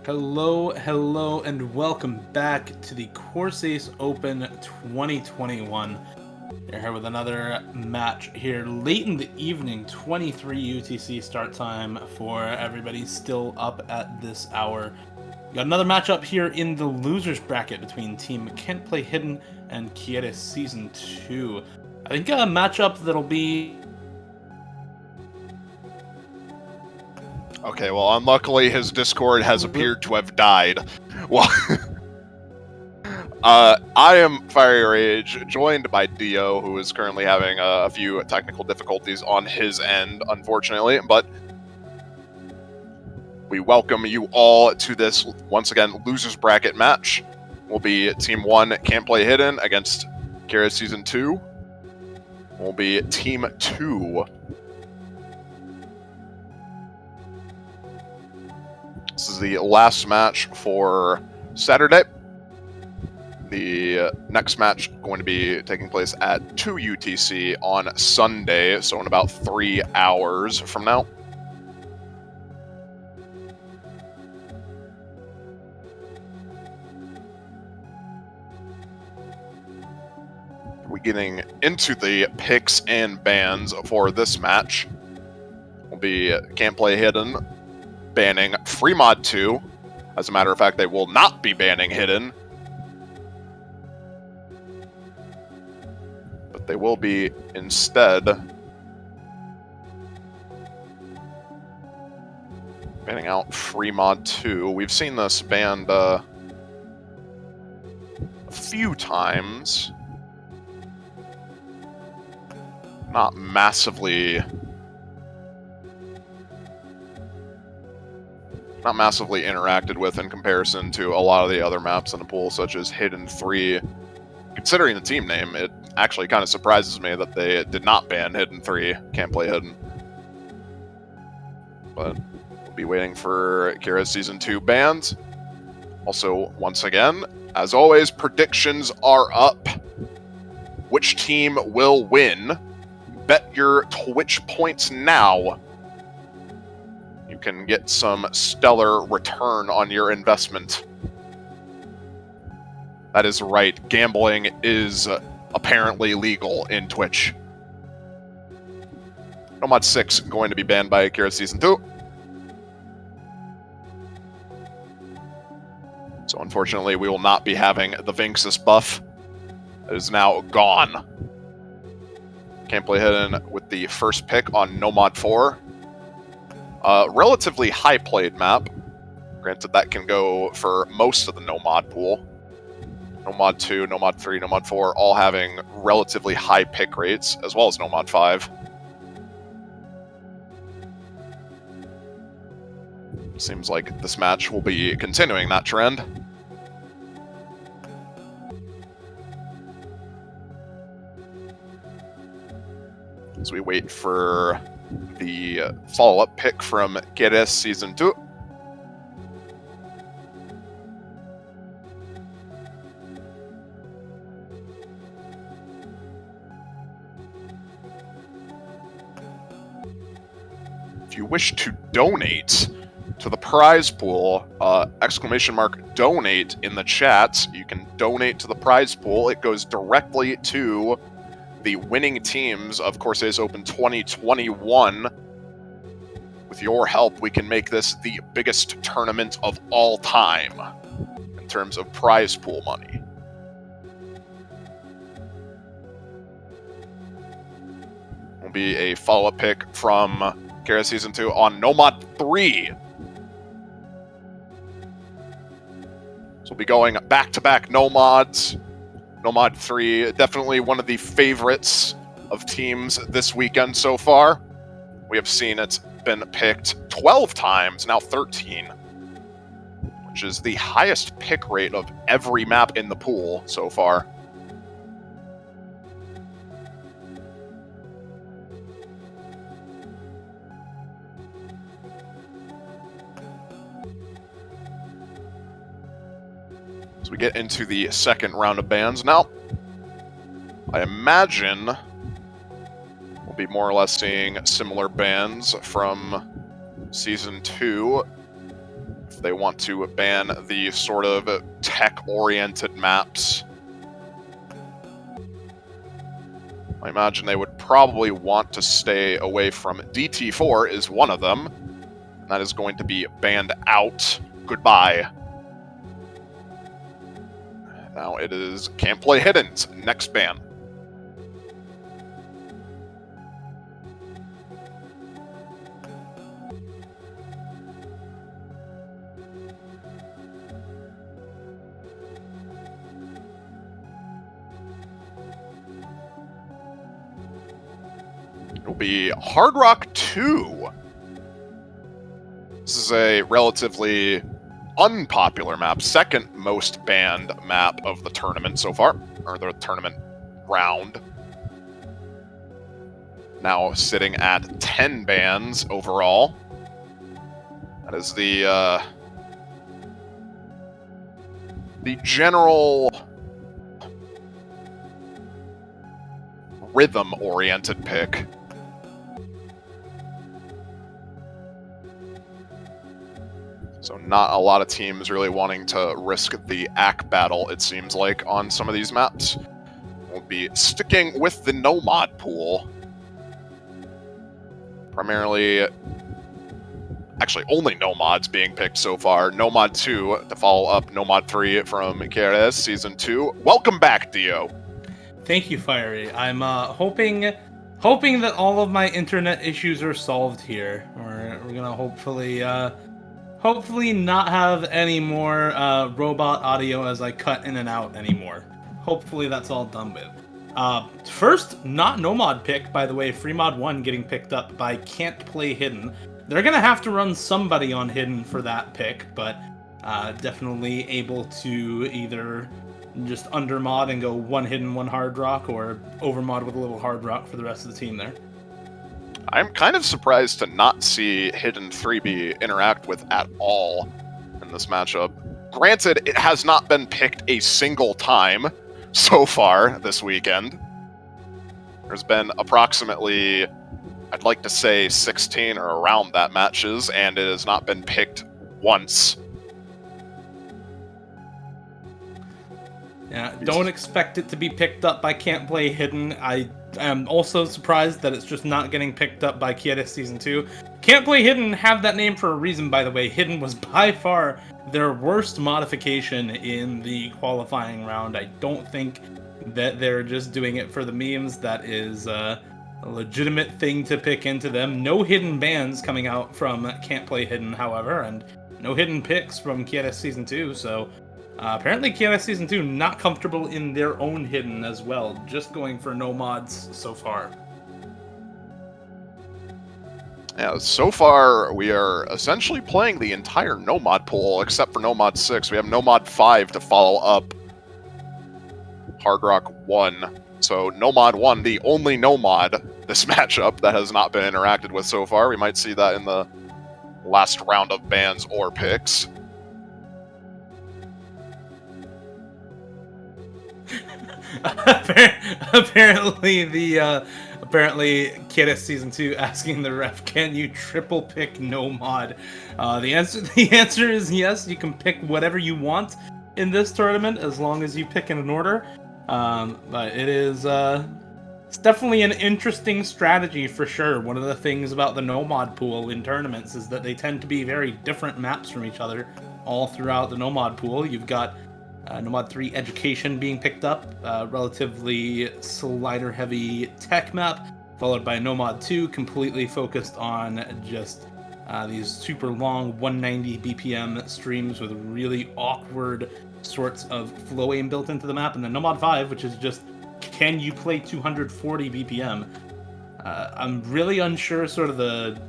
Hello, and welcome back to the Corsace Open 2021. We're here with another match here late in the evening, 23 UTC start time for everybody still up at this hour. We got another matchup here in the losers bracket between Team Can't Play Hidden and Quieres Season 2. I think a matchup that'll be... Okay, well, unluckily his Discord has appeared to have died. Well, I am Fiery Rage, joined by Dio, who is currently having a few technical difficulties on his end, unfortunately, but we welcome you all to this, once again, losers bracket match. Will be Team 1 Can't Play Hidden against Quieres Season 2. Will be Team 2. This is the last match for Saturday. The next match going to be taking place at 2 UTC on Sunday, so in about 3 hours from now. We're getting into the picks and bans for this match. Will be Can't Play Hidden banning Free Mod 2. As a matter of fact, they will not be banning Hidden. But they will be instead banning out Free Mod 2. We've seen this banned a few times. Not massively interacted with in comparison to a lot of the other maps in the pool, such as Hidden 3. Considering the team name, it actually kind of surprises me that they did not ban Hidden 3, Can't Play Hidden. But we'll be waiting for Quieres Season 2 bans. Also, once again, as always, predictions are up. Which team will win? Bet your Twitch points now. You can get some stellar return on your investment. That is right, gambling is apparently legal in Twitch. Nomad 6 going to be banned by Quieres Season 2. So unfortunately, we will not be having the Vinxus buff. It is now gone. Can't Play Hidden with the first pick on Nomad 4. Relatively high played map. Granted, that can go for most of the Nomad pool. Nomad 2, Nomad 3, Nomad 4, all having relatively high pick rates, as well as Nomad 5. Seems like this match will be continuing that trend. As we wait for the follow-up pick from Quieres Season 2. If you wish to donate to the prize pool, !donate in the chat. You can donate to the prize pool. It goes directly to the winning teams of Corsace Open 2021. With your help, we can make this the biggest tournament of all time in terms of prize pool money. Will be a follow-up pick from Quieres Season 2 on Nomad 3. So we'll be going back-to-back Nomads. Nomad 3, definitely one of the favorites of teams this weekend so far. We have seen it's been picked 12 times, now 13, which is the highest pick rate of every map in the pool so far. We get into the second round of bans. Now, I imagine we'll be more or less seeing similar bans from Season 2 If they want to ban the sort of tech-oriented maps, I imagine they would probably want to stay away from DT4 is one of them. And that is going to be banned out. Goodbye. Now it is Can't Play Hidden's next ban. It'll be Hard Rock 2. This is a relatively unpopular map, second most banned map of the tournament so far, or the tournament round. Now sitting at 10 bans overall. That is the general rhythm-oriented pick. So not a lot of teams really wanting to risk the ACK battle, it seems like, on some of these maps. We'll be sticking with the Nomad pool. Primarily, actually only Nomads being picked so far. Nomad 2 to follow up Nomad 3 from Quieres Season 2. Welcome back, Dio. Thank you, Fiery. I'm hoping that all of my internet issues are solved here. We're gonna hopefully not have any more robot audio as I cut in and out anymore. Hopefully that's all done with. First, not Nomad pick, by the way, Freemod 1 getting picked up by Can't Play Hidden. They're going to have to run somebody on Hidden for that pick, but definitely able to either just undermod and go one Hidden, one Hard Rock, or overmod with a little Hard Rock for the rest of the team there. I'm kind of surprised to not see Hidden 3B interact with at all in this matchup. Granted, it has not been picked a single time so far this weekend. There's been approximately, I'd like to say 16 or around that matches, and it has not been picked once. Yeah, don't expect it to be picked up by Can't Play Hidden. I am also surprised that it's just not getting picked up by Quieres Season 2. Can't Play Hidden have that name for a reason, by the way. Hidden was by far their worst modification in the qualifying round. I don't think that they're just doing it for the memes. That is a legitimate thing to pick into them. No hidden bans coming out from Can't Play Hidden, however, and no hidden picks from Quieres Season 2, so apparently Quieres Season 2 not comfortable in their own hidden as well, just going for no mods so far. Yeah, so far we are essentially playing the entire Nomad pool, except for Nomad 6. We have Nomad 5 to follow up Hard Rock 1. So Nomad 1, the only Nomad this matchup that has not been interacted with so far. We might see that in the last round of bans or picks. Apparently Quieres Season 2 asking the ref, can you triple pick Nomad? The answer is yes, you can pick whatever you want in this tournament as long as you pick in an order. But it is it's definitely an interesting strategy for sure. One of the things about the Nomad pool in tournaments is that they tend to be very different maps from each other all throughout the Nomad pool. You've got Nomad 3 Education being picked up, relatively slider-heavy tech map, followed by Nomad 2, completely focused on just these super long 190 BPM streams with really awkward sorts of flow aim built into the map, and then Nomad 5, which is just, can you play 240 BPM? I'm really unsure sort of the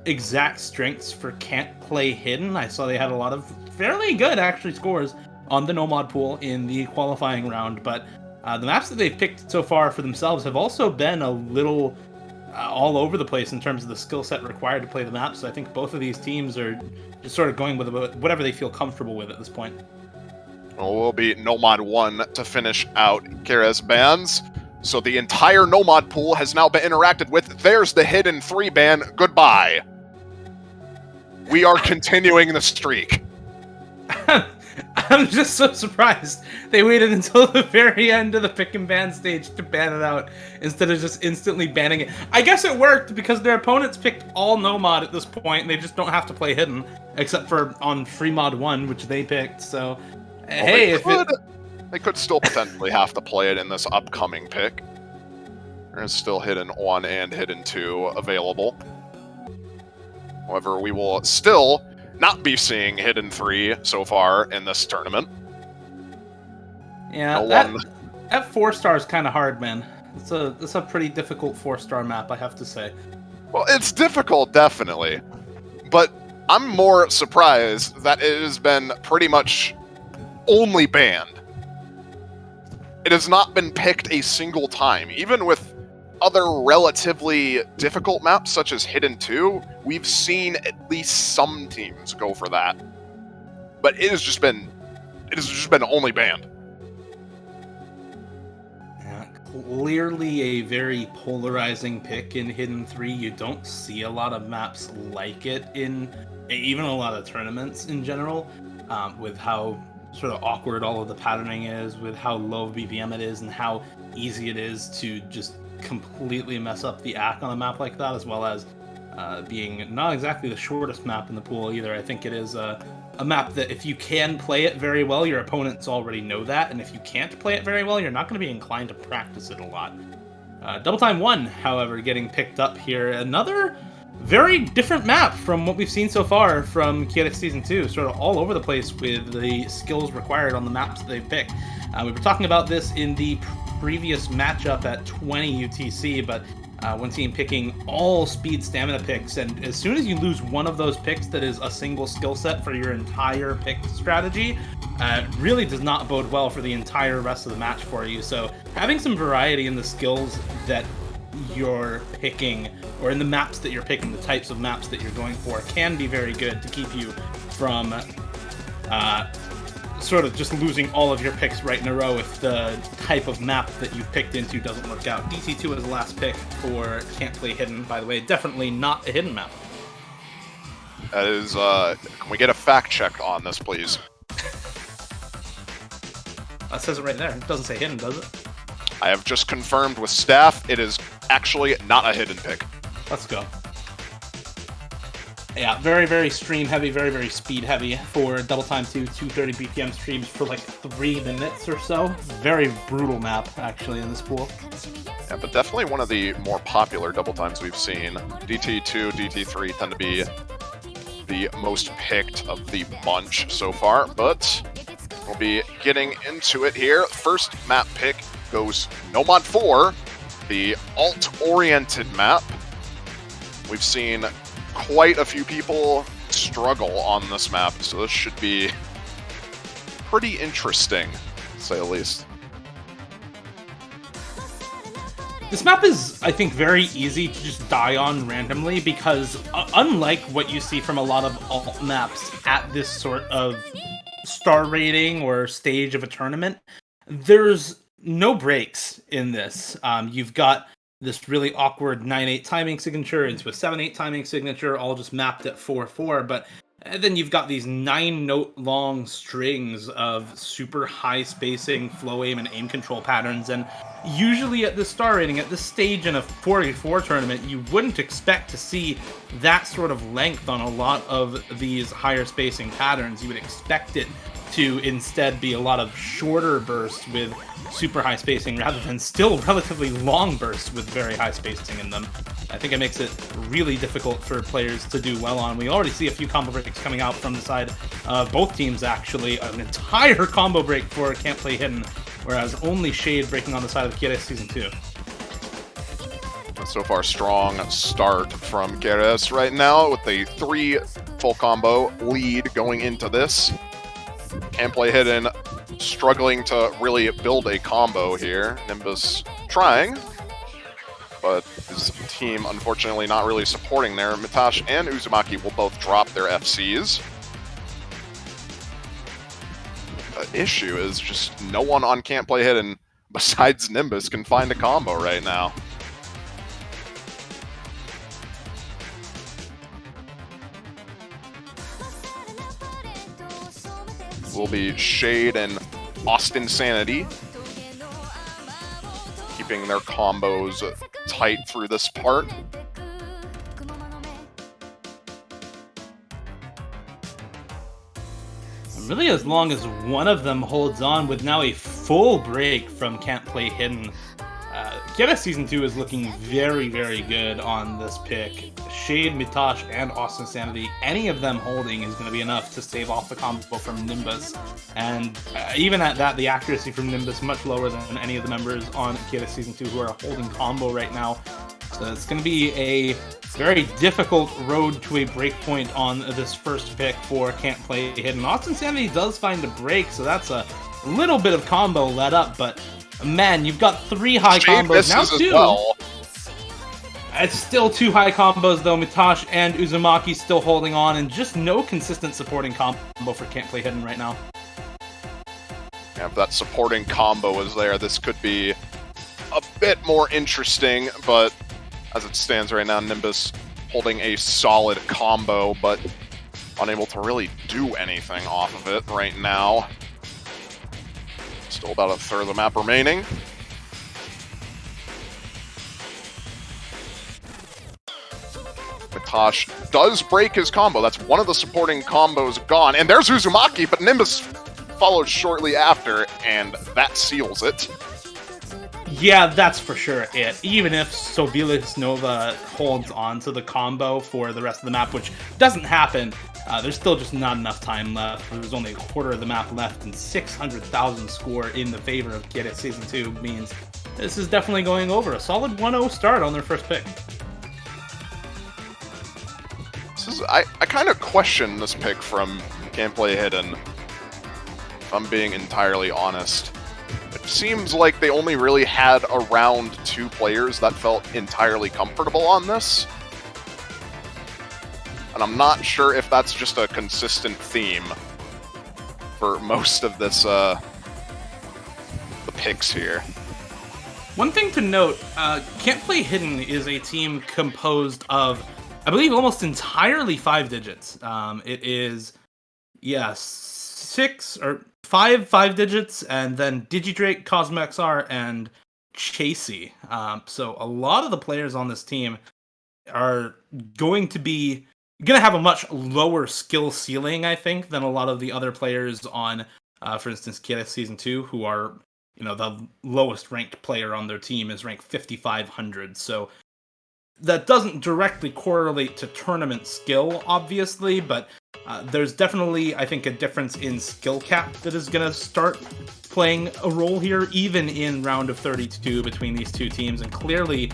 exact strengths for Can't Play Hidden. I saw they had a lot of fairly good, actually, scores on the Nomad pool in the qualifying round, but the maps that they've picked so far for themselves have also been a little all over the place in terms of the skill set required to play the map, so I think both of these teams are just sort of going with whatever they feel comfortable with at this point. Well, we'll be Nomad 1 to finish out Quieres bans. So the entire Nomad pool has now been interacted with. There's the hidden 3 ban. Goodbye. We are continuing the streak. I'm just so surprised they waited until the very end of the pick and ban stage to ban it out instead of just instantly banning it. I guess it worked because their opponents picked all no mod at this point, and they just don't have to play hidden, except for on free mod 1, which they picked. So, well, hey, they could still potentially have to play it in this upcoming pick. There's still Hidden 1 and Hidden 2 available. However, we will still not be seeing Hidden 3 so far in this tournament. Yeah, that 4-star is kind of hard, man. It's a pretty difficult 4-star map, I have to say. Well, it's difficult, definitely. But I'm more surprised that it has been pretty much only banned. It has not been picked a single time. Even with other relatively difficult maps, such as Hidden 2, we've seen at least some teams go for that. But it has just been only banned. Yeah, clearly a very polarizing pick in Hidden 3. You don't see a lot of maps like it in even a lot of tournaments in general, with how sort of awkward all of the patterning is, with how low BPM it is, and how easy it is to just completely mess up the act on a map like that, as well as being not exactly the shortest map in the pool either. I think it is a map that if you can play it very well, your opponents already know that, and if you can't play it very well, you're not going to be inclined to practice it a lot. Double Time 1, however, getting picked up here. Another very different map from what we've seen so far from Quieres Season 2, sort of all over the place with the skills required on the maps that they've picked. We were talking about this in the previous matchup at 20 UTC, but one team picking all speed stamina picks, and as soon as you lose one of those picks that is a single skill set for your entire pick strategy, really does not bode well for the entire rest of the match for you. So having some variety in the skills that you're picking, or in the maps that you're picking, the types of maps that you're going for, can be very good to keep you from sort of just losing all of your picks right in a row if the type of map that you've picked into doesn't work out. DC2 is the last pick for Can't Play Hidden, by the way. Definitely not a hidden map. That is, can we get a fact check on this, please? That says it right there. It doesn't say hidden, does it? I have just confirmed with staff, it is actually not a hidden pick. Let's go. Yeah, very, very stream heavy, very, very speed heavy for Double Time 2, 230 BPM streams for like 3 minutes or so. Very brutal map, actually, in this pool. Yeah, but definitely one of the more popular Double Times we've seen. DT2, DT3 tend to be the most picked of the bunch so far, but we'll be getting into it here. First map pick goes Nomad 4, the alt-oriented map. We've seen quite a few people struggle on this map, so this should be pretty interesting, to say the least. This map is, I think, very easy to just die on randomly because unlike what you see from a lot of alt maps at this sort of star rating or stage of a tournament, there's no breaks in this. You've got this really awkward 9-8 timing signature into a 7-8 timing signature, all just mapped at 4-4, but then you've got these 9-note long strings of super high spacing flow aim and aim control patterns, and usually at the star rating, at this stage in a 4v4 tournament, you wouldn't expect to see that sort of length on a lot of these higher spacing patterns. You would expect it to instead be a lot of shorter bursts with super high spacing rather than still relatively long bursts with very high spacing in them. I think it makes it really difficult for players to do well on. We already see a few combo breaks coming out from the side of both teams, actually. An entire combo break for Can't Play Hidden, whereas only Shade breaking on the side of Quieres Season 2. So far, strong start from Quieres right now with a 3 full combo lead going into this. Can't Play Hidden struggling to really build a combo here. Nimbus trying, but his team unfortunately not really supporting there. Mitash and Uzumaki will both drop their FCs. The issue is just no one on Can't Play Hidden besides Nimbus can find a combo right now. will be Shade and Austin Sanity, keeping their combos tight through this part. Really, as long as one of them holds on with now a full break from Can't Play Hidden. Quieres Season 2 is looking very, very good on this pick. Shade, Mitash, and Austin Sanity, any of them holding is going to be enough to stave off the combo from Nimbus. And even at that, the accuracy from Nimbus much lower than any of the members on Quieres Season 2 who are holding combo right now. So it's going to be a very difficult road to a break point on this first pick for Can't Play Hidden. Austin Sanity does find a break, so that's a little bit of combo let up, but man, you've got 3 high combos now, 2. Well. It's still 2 high combos, though. Mitash and Uzumaki still holding on, and just no consistent supporting combo for Can't Play Hidden right now. Yeah, if that supporting combo is there, this could be a bit more interesting, but as it stands right now, Nimbus holding a solid combo, but unable to really do anything off of it right now. Still about a third of the map remaining. Mitash does break his combo. That's one of the supporting combos gone. And there's Uzumaki, but Nimbus follows shortly after, and that seals it. Yeah, that's for sure it. Even if Sovilis Nova holds on to the combo for the rest of the map, which doesn't happen, there's still just not enough time left. There's only a quarter of the map left, and 600,000 score in the favor of Quieres Season 2 means this is definitely going over. A solid 1-0 start on their first pick. I kind of question this pick from Can't Play Hidden, if I'm being entirely honest. It seems like they only really had around 2 players that felt entirely comfortable on this. And I'm not sure if that's just a consistent theme for most of this, the picks here. One thing to note, Can't Play Hidden is a team composed of, I believe, almost entirely 5 digits. It is, yeah, 5 digits, and then Digidrake, CosmXR, and Chasey. So a lot of the players on this team are going to have a much lower skill ceiling, I think, than a lot of the other players on, for instance, Quieres Season 2, who are, the lowest ranked player on their team is ranked 5,500. So that doesn't directly correlate to tournament skill, obviously, but there's definitely, I think, a difference in skill cap that is going to start playing a role here, even in round of 32 between these two teams, and clearly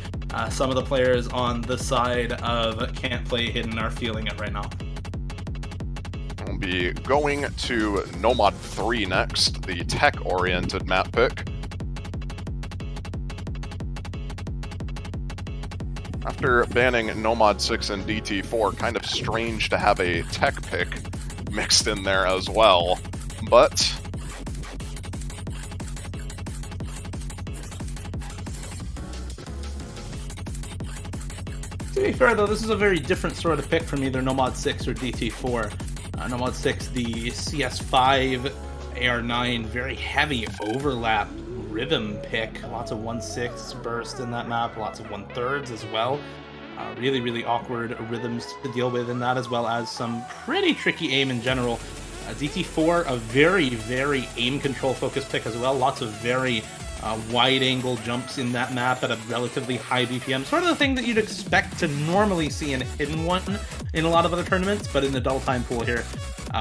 some of the players on the side of Can't Play Hidden are feeling it right now. We'll be going to Nomad 3 next, the tech-oriented map pick. After banning Nomad 6 and DT4, kind of strange to have a tech pick mixed in there as well, but to be fair, though, this is a very different sort of pick from either Nomad 6 or DT4. Nomad 6, the CS5, AR9, very heavy overlap rhythm pick. Lots of 1/6 burst in that map, lots of 1/3 as well. Really, really awkward rhythms to deal with in that, as well as some pretty tricky aim in general. DT4, a very, very aim control focused pick as well. Lots of very wide angle jumps in that map at a relatively high BPM. Sort of the thing that you'd expect to normally see in a hidden one in a lot of other tournaments, but in the double time pool here.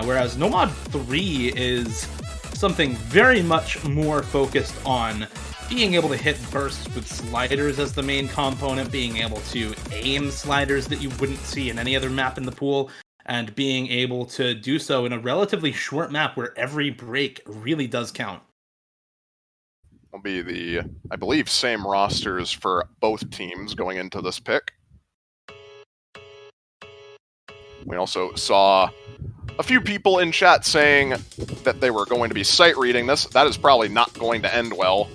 Whereas Nomad 3 is something very much more focused on being able to hit bursts with sliders as the main component, being able to aim sliders that you wouldn't see in any other map in the pool, and being able to do so in a relatively short map where every break really does count. will be the, I believe, same rosters for both teams going into this pick. We also saw a few people in chat saying that they were going to be sight reading this. That is probably not going to end well.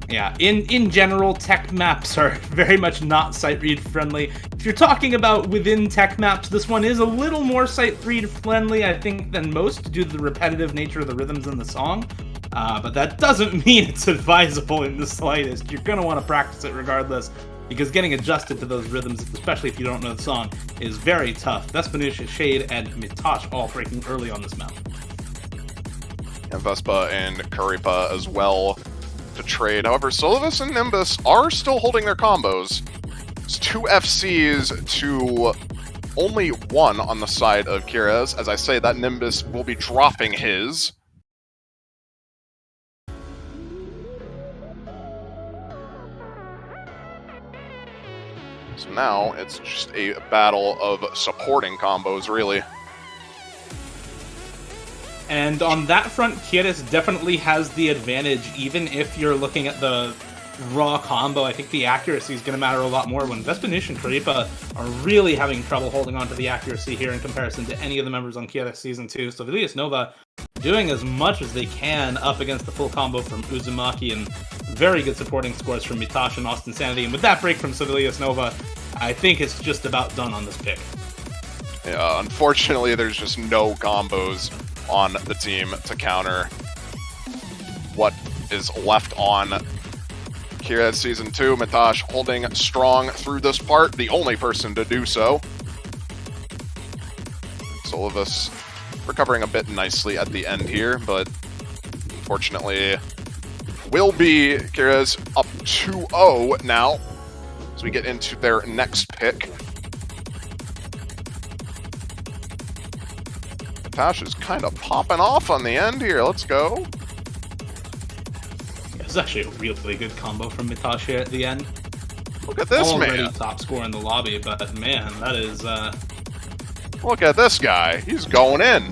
Yeah, in general, tech maps are very much not sight read friendly. if you're talking about within tech maps, this one is a little more Sight 3 friendly, I think, than most due to the repetitive nature of the rhythms in the song. But that doesn't mean it's advisable in the slightest. You're going to want to practice it regardless, because getting adjusted to those rhythms, especially if you don't know the song, is very tough. Vespanush, Shade, and Mitosh all breaking early on this map. And Vespa and Karipa as well to trade. However, Solivus and Nimbus are still holding their combos. It's 2 FCs to only 1 on the side of Quieres. As I say, that Nimbus will be dropping his. So now it's just a battle of supporting combos, really. And on that front, Quieres definitely has the advantage, even if you're looking at the raw combo. I think the accuracy is going to matter a lot more when Vespanush and Karipa are really having trouble holding on to the accuracy here in comparison to any of the members on Quieres Season 2. So Vilius Nova doing as much as they can up against the full combo from Uzumaki, and very good supporting scores from Mitosh and Austin Sanity. And with that break from Vilius Nova, I think it's just about done on this pick. Yeah, unfortunately, there's just no combos on the team to counter what is left on Quieres Season 2. Mitosh holding strong through this part, the only person to do so. Solivus recovering a bit nicely at the end here, but unfortunately will be Quieres up 2-0 now as we get into their next pick. Mitosh is kind of popping off on the end here. Let's go. It's actually a really good combo from Mitosh here at the end. Look at this Already man. top score in the lobby, but man, that is... Look at this guy. He's going in.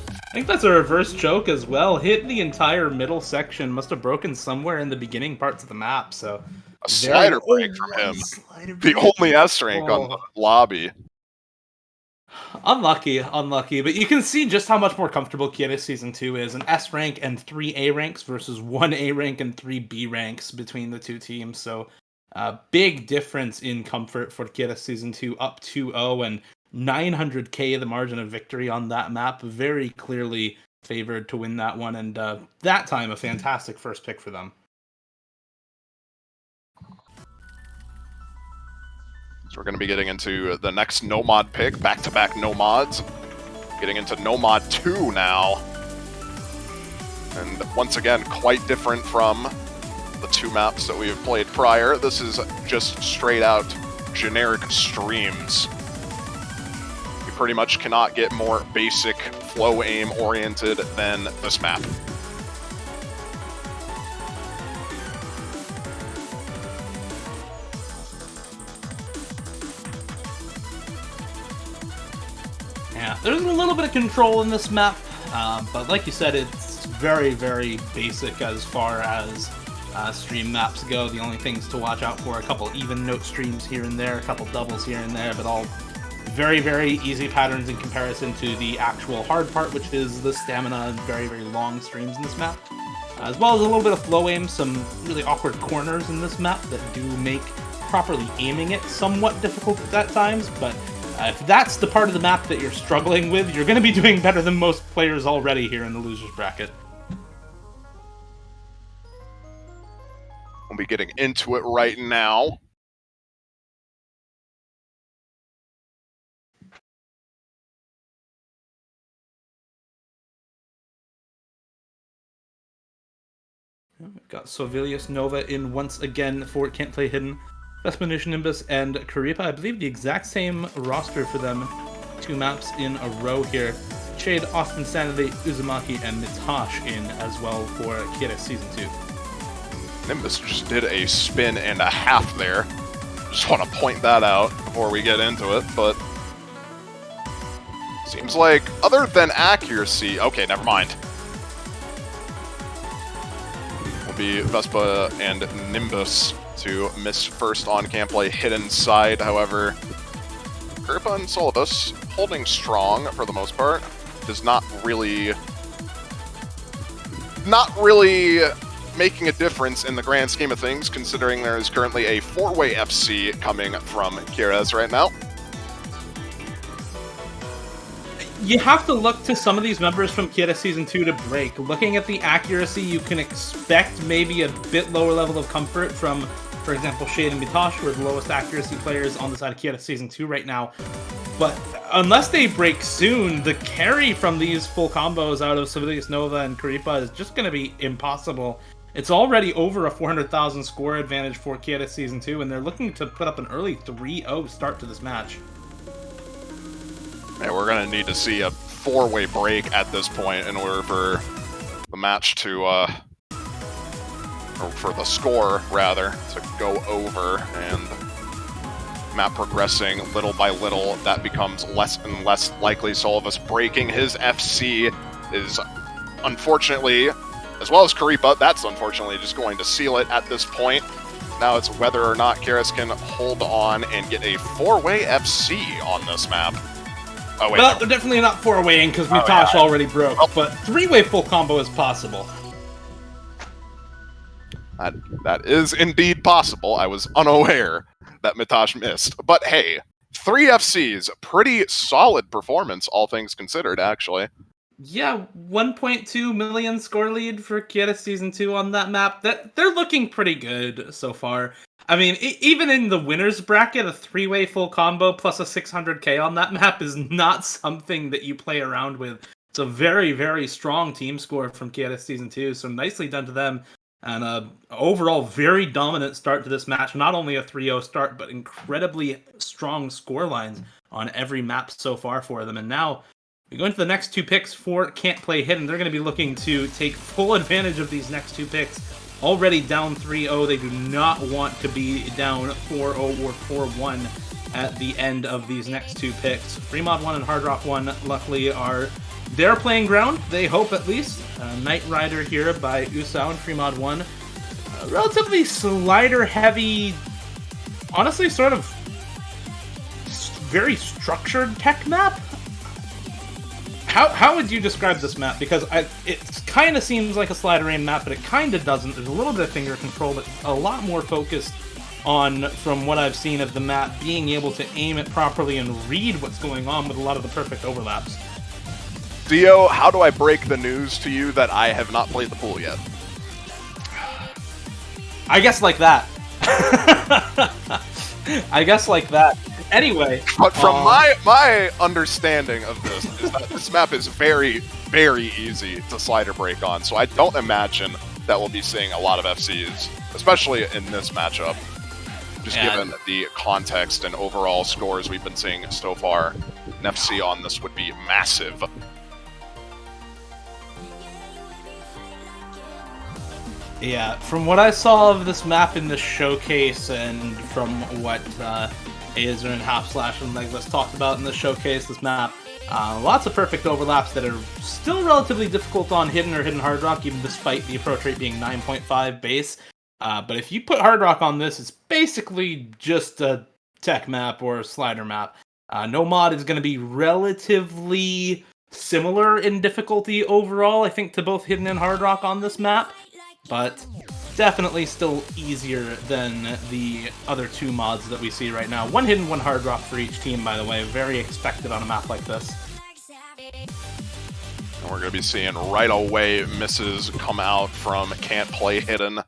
I think that's a reverse choke as well. Hit the entire middle section. Must have broken somewhere in the beginning parts of the map, so... A slider break from him. The only S rank on the lobby. Unlucky, but you can see just how much more comfortable Quieres Season 2 is. An S rank and 3 A ranks versus 1 A rank and 3 B ranks between the two teams. So, big difference in comfort for Quieres Season 2, up 2-0 and 900k the margin of victory on that map. Very clearly favored to win that one, and that time a fantastic first pick for them. So we're going to be getting into the next Nomad pick, back-to-back Nomads. Getting into Nomad 2 now. And once again, quite different from the 2 maps that we have played prior. This is just straight-out generic streams. You pretty much cannot get more basic flow aim oriented than this map. Yeah, there's a little bit of control in this map, but like you said, it's very, very basic as far as stream maps go. The only things to watch out for, a couple even note streams here and there, a couple doubles here and there, but all very, very easy patterns in comparison to the actual hard part, which is the stamina and very, very long streams in this map. As well as a little bit of flow aim, some really awkward corners in this map that do make properly aiming it somewhat difficult at times, but if that's the part of the map that you're struggling with, you're going to be doing better than most players already here in the losers bracket. We'll be getting into it right now. We've got Vilius Nova in once again for Can't Play Hidden. Vespanush, Nimbus, and Karipa, I believe the exact same roster for them. 2 maps in a row here. Shade, Austin Sanity, Uzumaki, and Mitosh in as well for Quieres Season 2. Nimbus just did a spin and a half there. Just want to point that out before we get into it, but... Seems like, other than accuracy... Okay, never mind. Will be Vespa and Nimbus to miss first on Can't Play Hidden side. However, Karipa and Solivus holding strong for the most part. Does not really making a difference in the grand scheme of things, considering there is currently a 4-way FC coming from Quieres right now. You have to look to some of these members from Quieres Season 2 to break. Looking at the accuracy, you can expect maybe a bit lower level of comfort from, for example, Shade and Mitosh, who are the lowest accuracy players on the side of Quieres Season 2 right now. But unless they break soon, the carry from these full combos out of Civilius Nova and Karipa is just going to be impossible. It's already over a 400,000 score advantage for Quieres Season 2, and they're looking to put up an early 3-0 start to this match. Yeah, we're going to need to see a 4-way break at this point in order for the match to, or for the score, rather, to go over, and map progressing little by little. That becomes less and less likely, so all of us breaking his FC is, unfortunately, as well as Karipa, that's unfortunately just going to seal it at this point. Now it's whether or not Quieres can hold on and get a 4-way FC on this map. Oh, wait, well, they're definitely not 4-waying because Mitosh already broke, but 3-way full combo is possible. That is indeed possible. I was unaware that Mitosh missed. But hey, 3 FCs, pretty solid performance, all things considered, actually. Yeah, 1.2 million score lead for Quieres Season 2 on that map. They're looking pretty good so far. I mean, even in the winner's bracket, a 3-way full combo plus a 600k on that map is not something that you play around with. It's a very, very strong team score from Quieres Season 2, so nicely done to them. And overall, very dominant start to this match. Not only a 3-0 start, but incredibly strong score lines on every map so far for them. And now we go into the next 2 picks for Can't Play Hidden. They're going to be looking to take full advantage of these next 2 picks. Already down 3-0, they do not want to be down 4-0 or 4-1 at the end of these next 2 picks. Fremod 1 and Hard Rock 1, luckily, are their playing ground, they hope at least. Knight Rider here by Usao and Fremod 1. Relatively slider-heavy, honestly, sort of very structured tech map. How would you describe this map? Because it kind of seems like a slider aim map, but it kind of doesn't. There's a little bit of finger control, but a lot more focused on, from what I've seen of the map, being able to aim it properly and read what's going on with a lot of the perfect overlaps. Dio, how do I break the news to you that I have not played the pool yet? I guess like that. I guess like that. Anyway. But from my understanding of this, is that this map is very, very easy to slider break on, so I don't imagine that we'll be seeing a lot of FCs, especially in this matchup. Just given the context and overall scores we've been seeing so far, an FC on this would be massive. Yeah, from what I saw of this map in the showcase, and from what Azer and Half Slash and Legless talked about in the showcase, this map, lots of perfect overlaps that are still relatively difficult on Hidden or Hidden Hard Rock, even despite the approach rate being 9.5 base. But if you put Hard Rock on this, it's basically just a tech map or a slider map. No mod is going to be relatively similar in difficulty overall, I think, to both Hidden and Hard Rock on this map. But definitely still easier than the other 2 mods that we see right now. 1 Hidden, 1 Hard Rock for each team, by the way. Very expected on a map like this. And we're going to be seeing right away misses come out from Can't Play Hidden.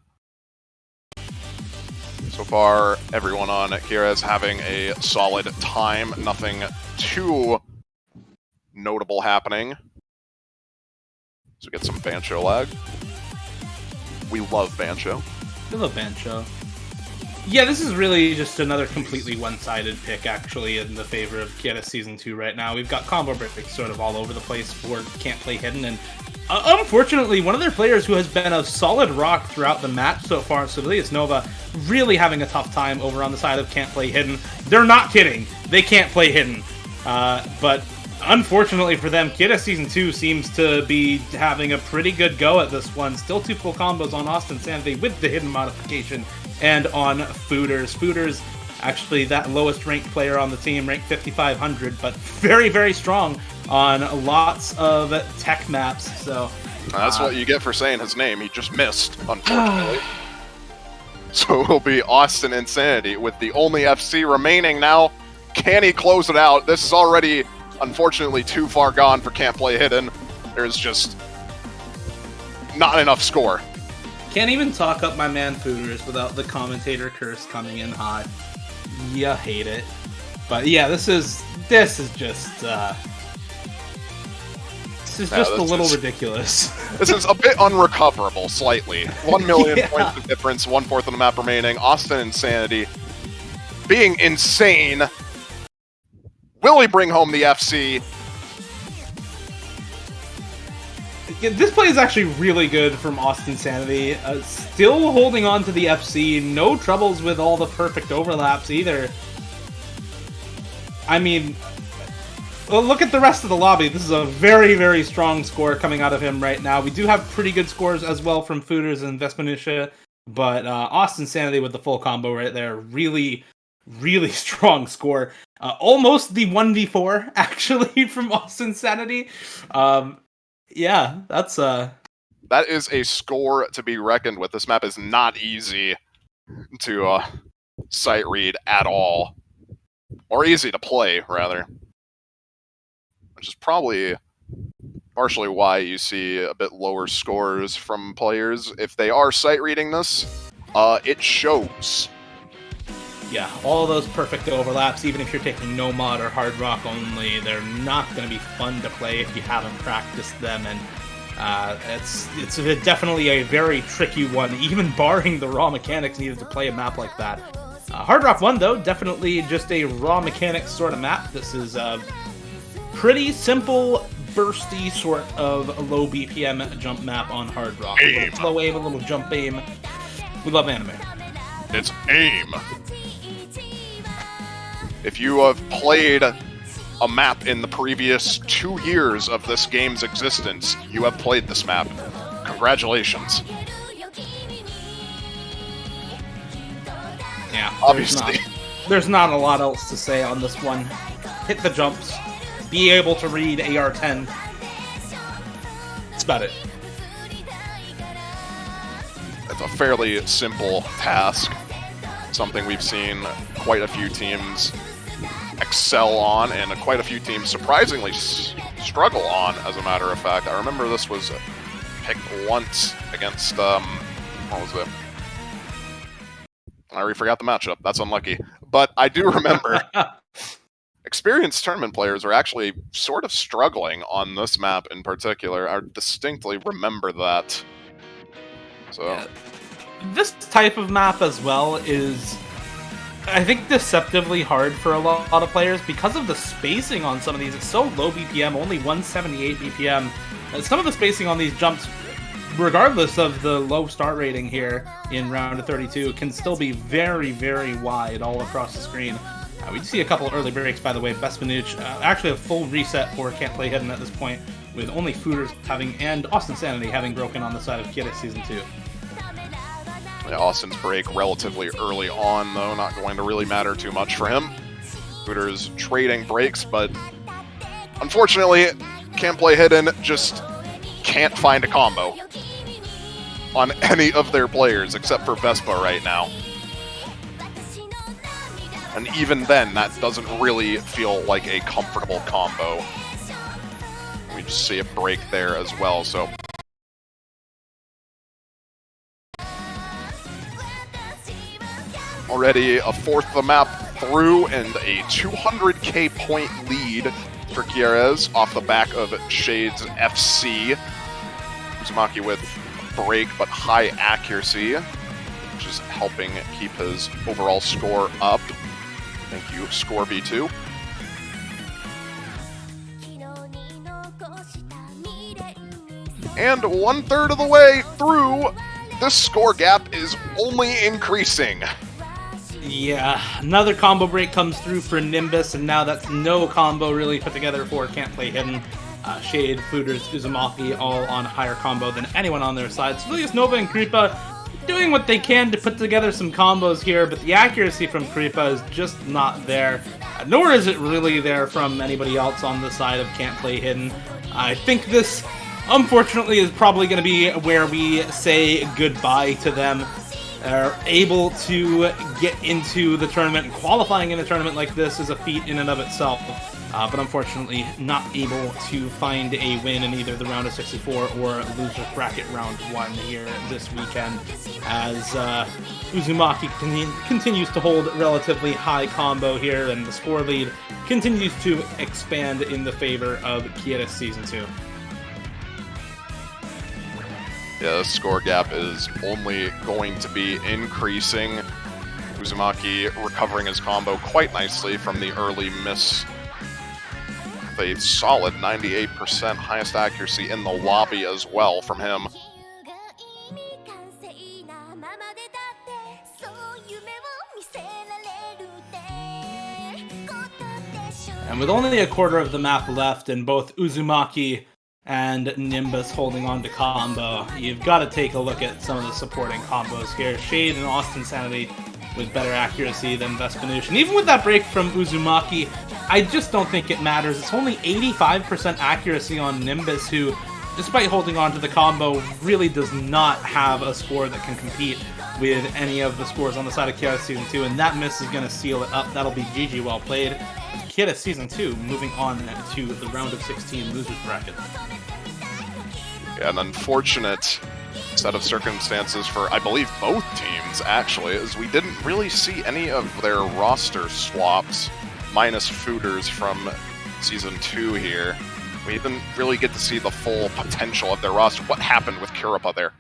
So far, everyone on Quieres having a solid time. Nothing too notable happening. So we get some Bancho lag. We love Bancho. We love Bancho. Yeah, this is really just another completely one-sided pick, actually, in the favor of Quieres Season 2 right now. We've got combo breaks sort of all over the place for Can't Play Hidden, and unfortunately, one of their players who has been a solid rock throughout the match so far, Civilius Nova, really having a tough time over on the side of Can't Play Hidden. They're not kidding. They can't play Hidden. But unfortunately for them, Quieres Season 2 seems to be having a pretty good go at this one. Still 2 full combos on Austin Sanity with the Hidden modification and on Fooders. Fooders, actually that lowest ranked player on the team, ranked 5,500, but very, very strong on lots of tech maps. So That's what you get for saying his name. He just missed, unfortunately. So it'll be Austin Insanity with the only FC remaining now. Can he close it out? This is already, unfortunately, too far gone for Can't Play Hidden. There's just not enough score. Can't even talk up my man Fooders without the commentator curse coming in hot. Yeah, hate it. But yeah, this is just a little ridiculous. This is a bit unrecoverable, slightly. 1 million points of difference, 1/4 of the map remaining. Austin Insanity being insane. Will he bring home the FC? This play is actually really good from Austin Sanity. Still holding on to the FC. No troubles with all the perfect overlaps either. I mean, well, look at the rest of the lobby. This is a very, very strong score coming out of him right now. We do have pretty good scores as well from Fooders and Vespanucia, but Austin Sanity with the full combo right there. Really, really strong score. Almost the 1v4, actually, from Austin Sanity. Yeah, that's that is a score to be reckoned with. This map is not easy to sight read at all. Or easy to play, rather. Which is probably partially why you see a bit lower scores from players. If they are sight reading this, it shows. Yeah, all those perfect overlaps, even if you're taking no mod or hard rock only, they're not going to be fun to play if you haven't practiced them, and it's definitely a very tricky one, even barring the raw mechanics needed to play a map like that. Hard Rock 1, though, definitely just a raw mechanics sort of map. This is a pretty simple, bursty sort of low BPM jump map on Hard Rock. A little slow aim, a little jump aim. We love anime. It's aim. If you have played a map in the previous 2 years of this game's existence, you have played this map. Congratulations. Yeah, obviously. There's not a lot else to say on this one. Hit the jumps. Be able to read AR-10. That's about it. It's a fairly simple task. Something we've seen quite a few teams excel on, and quite a few teams surprisingly struggle on, as a matter of fact. I remember this was picked once against, what was it? I already forgot the matchup. That's unlucky. But I do remember experienced tournament players are actually sort of struggling on this map in particular. I distinctly remember that. So... yeah. This type of map as well is, I think, deceptively hard for a lot of players because of the spacing on some of these. It's so low BPM, only 178 BPM. Some of the spacing on these jumps, regardless of the low start rating here in round of 32, can still be very, very wide all across the screen. We do see a couple early breaks, by the way. Vespanucia, actually a full reset for Can't Play Hidden at this point, with only Fooders having, and Austin Sanity having broken on the side of Quieres Season 2. Yeah, Austin's break relatively early on, though, not going to really matter too much for him. Fooders trading breaks, but unfortunately, Can't Play Hidden just can't find a combo on any of their players except for Vespa right now. And even then, that doesn't really feel like a comfortable combo. We just see a break there as well, so... already a fourth of the map through and a 200k point lead for Quieres off the back of Shade's FC. Uzumaki with break but high accuracy, which is helping keep his overall score up. Thank you, Score V2. And 1/3 of the way through, this score gap is only increasing. Yeah, another combo break comes through for Nimbus, and now that's no combo really put together for Can't Play Hidden. Shade, Fooders, Uzumaki all on higher combo than anyone on their side. Civilius, Nova, and Kripa doing what they can to put together some combos here, but the accuracy from Kripa is just not there. Nor is it really there from anybody else on the side of Can't Play Hidden. I think this unfortunately, is probably going to be where we say goodbye to them. Are able to get into the tournament. Qualifying in a tournament like this is a feat in and of itself. But unfortunately, not able to find a win in either the round of 64 or loser's bracket round 1 here this weekend, as Uzumaki continues to hold relatively high combo here, and the score lead continues to expand in the favor of Quieres Season 2. Yeah, the score gap is only going to be increasing. Uzumaki recovering his combo quite nicely from the early miss. A solid 98% highest accuracy in the lobby as well from him. And with only a quarter of the map left and both Uzumaki and Nimbus holding on to combo, you've got to take a look at some of the supporting combos here. Shade and Austin Sanity with better accuracy than Vespanouche. And even with that break from Uzumaki, I just don't think it matters. It's only 85% accuracy on Nimbus, who, despite holding on to the combo, really does not have a score that can compete with any of the scores on the side of Quieres Season 2, and that miss is going to seal it up. That'll be GG well played. Quieres Season 2 moving on to the round of 16 losers bracket. Yeah, an unfortunate set of circumstances for, I believe, both teams, actually, as we didn't really see any of their roster swaps, minus Fooders from Season 2 here. We didn't really get to see the full potential of their roster. What happened with Kurappa there?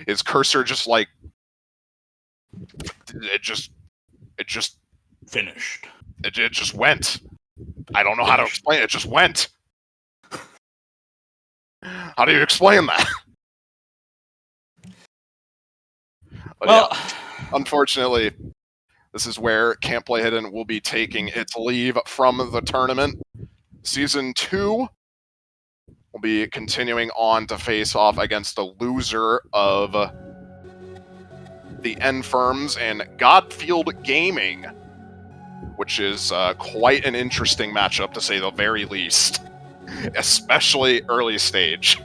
Is Cursor just like... It just finished. It just went. I don't know how to explain it. It just went. How do you explain that? But well, yeah, unfortunately, this is where CANTPLAYHIDDEN will be taking its leave from the tournament. Season 2 will be continuing on to face off against the loser of the N Firms and Godfield Gaming, which is quite an interesting matchup, to say the very least, especially early stage.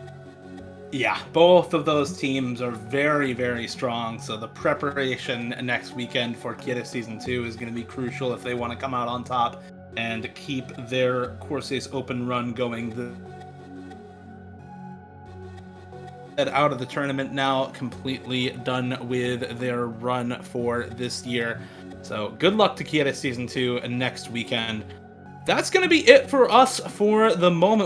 Yeah, both of those teams are very, very strong, so the preparation next weekend for Quieres Season 2 is going to be crucial if they want to come out on top and keep their Corsace Open run going. Out of the tournament now, completely done with their run for this year. So good luck to Quieres Season 2 next weekend. That's going to be it for us for the moment.